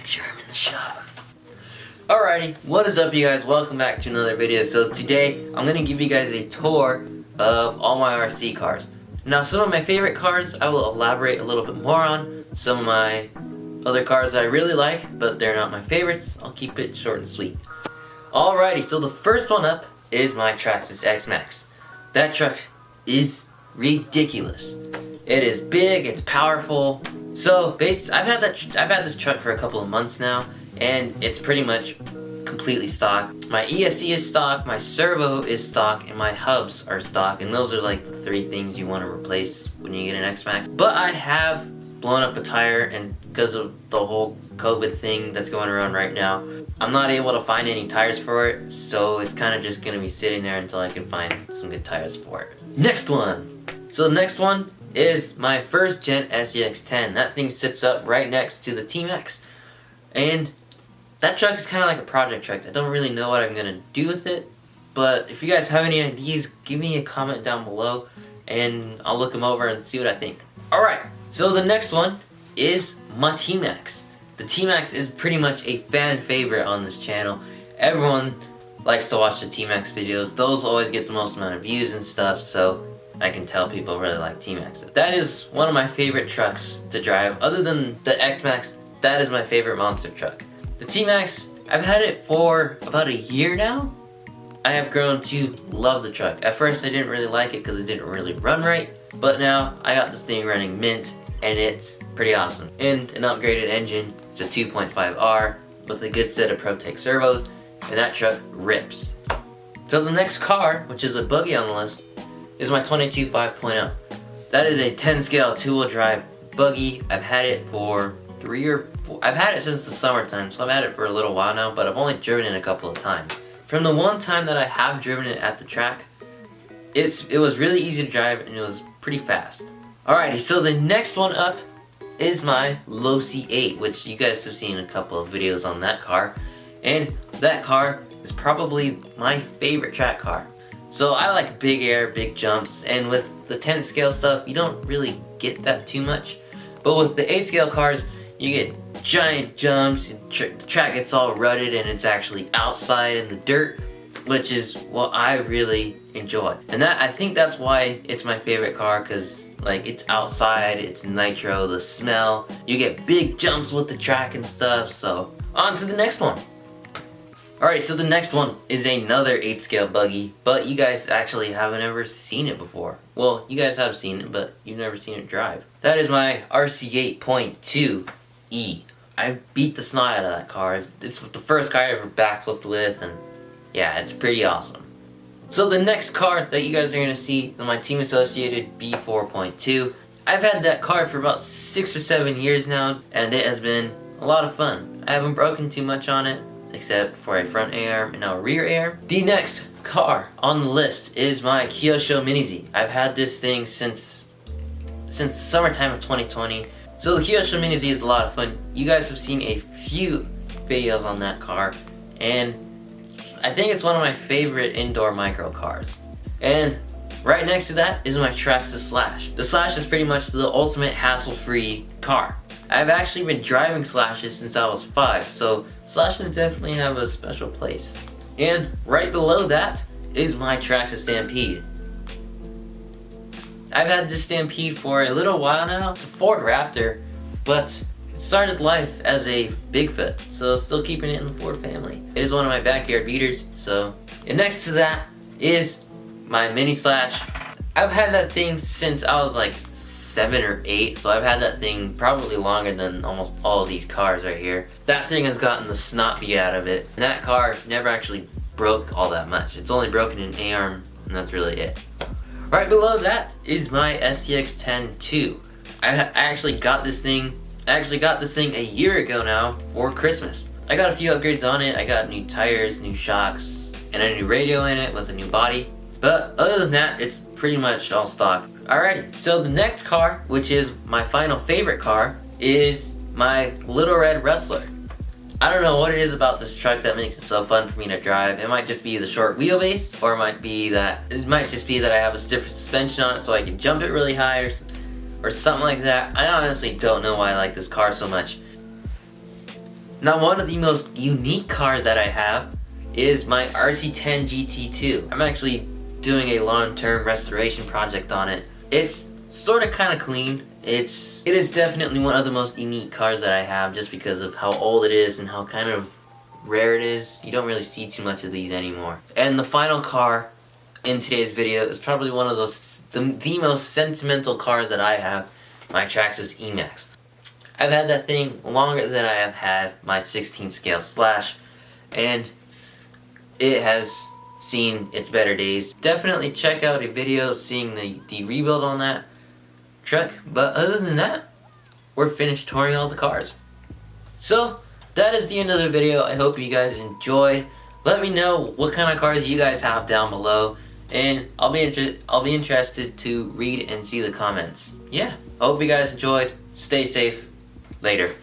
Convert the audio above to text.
Make sure I'm in the shop. Alrighty, what is up you guys? Welcome back to another video. So today, I'm going to give you guys a tour of all my RC cars. Now some of my favorite cars I will elaborate a little bit more on. Some of my other cars that I really like, but they're not my favorites. I'll keep it short and sweet. Alrighty, so the first one up is my Traxxas XMaxx. That truck is ridiculous. It is big, it's powerful. So I've had this truck for a couple of months now, and it's pretty much completely stock. My ESC is stock, my servo is stock, and my hubs are stock, and those are like the three things you want to replace when you get an XMaxx. But I have blown up a tire, and because of the whole COVID thing that's going around right now, I'm not able to find any tires for it, so it's kind of just going to be sitting there until I can find some good tires for it. Next one! So the next one is my first gen SEX10. That thing sits up right next to the TMax, and that truck is kind of like a project truck. I don't really know what I'm going to do with it, but if you guys have any ideas, give me a comment down below, and I'll look them over and see what I think. Alright, so the next one is my TMax. The TMax is pretty much a fan favorite on this channel. Everyone likes to watch the TMax videos. Those always get the most amount of views and stuff, so I can tell people really like TMax. That is one of my favorite trucks to drive. Other than the XMaxx, that is my favorite monster truck. The TMax, I've had it for about a year now. I have grown to love the truck. At first I didn't really like it because it didn't really run right, but now I got this thing running mint, and it's pretty awesome. And an upgraded engine. It's a 2.5R with a good set of ProTech servos, and that truck rips. So the next car, which is a Buggy on the list, is my 22 5.0. That is a 10 scale 2-wheel drive Buggy. I've had it for 3 or 4, I've had it since the summertime, so I've had it for a little while now, but I've only driven it a couple of times. From the one time that I have driven it at the track, it was really easy to drive, and it was pretty fast. Alrighty, so the next one up is my Losi 8, which you guys have seen a couple of videos on that car, and that car is probably my favorite track car. So I like big air, big jumps, and with the 10 scale stuff, you don't really get that too much. But with the 8 scale cars, you get giant jumps, and the track gets all rutted, and it's actually outside in the dirt, which is what I really enjoy. And I think that's why it's my favorite car, because like it's outside, it's nitro, the smell, you get big jumps with the track and stuff. So on to the next one. Alright, so the next one is another 8 scale Buggy, but you guys actually haven't ever seen it before. Well, you guys have seen it, but you've never seen it drive. That is my RC 8.2E. I beat the snot out of that car. It's the first car I ever backflipped with, and yeah, it's pretty awesome. So the next car that you guys are going to see is my Team Associated B4.2. I've had that car for about 6 or 7 years now, and it has been a lot of fun. I haven't broken too much on it, except for a front A-arm and now a rear A-arm. The next car on the list is my Kyosho MiniZ. I've had this thing since the summertime of 2020. So the Kyosho MiniZ is a lot of fun. You guys have seen a few videos on that car, and I think it's one of my favorite indoor micro cars. And right next to that is my Traxxas Slash. The Slash is pretty much the ultimate hassle-free car. I've actually been driving Slashes since I was 5, so Slashes definitely have a special place. And right below that is my Traxxas Stampede. I've had this Stampede for a little while now. It's a Ford Raptor, but it started life as a Bigfoot, so still keeping it in the Ford family. It is one of my backyard beaters, so. And next to that is my Mini Slash. I've had that thing since I was like 7 or 8, so I've had that thing probably longer than almost all of these cars right here. That thing has gotten the snot beat out of it, and that car never actually broke all that much. It's only broken an A-arm, and that's really it. Right below that is my SCX-10-2. I actually got this thing a year ago now for Christmas. I got a few upgrades on it. I got new tires, new shocks, and a new radio in it with a new body. But other than that, it's pretty much all stock. Alrighty, so the next car, which is my final favorite car, is my Little Red Rustler. I don't know what it is about this truck that makes it so fun for me to drive. It might just be the short wheelbase, or it might just be that I have a stiffer suspension on it so I can jump it really high, or something like that. I honestly don't know why I like this car so much. Now, one of the most unique cars that I have is my RC10 GT2. I'm actually doing a long-term restoration project on it. It's sort of kind of clean. It is definitely one of the most unique cars that I have, just because of how old it is and how kind of rare it is. You don't really see too much of these anymore. And the final car in today's video is probably one of the most sentimental cars that I have, my Traxxas XMaxx. I've had that thing longer than I have had my 16 scale Slash, and it has seen its better days. Definitely check out a video seeing the rebuild on that truck, but other than that, we're finished touring all the cars. So that is the end of the video. I hope you guys enjoyed. Let me know what kind of cars you guys have down below, and I'll be interested to read and see the comments. Yeah, I hope you guys enjoyed. Stay safe. Later.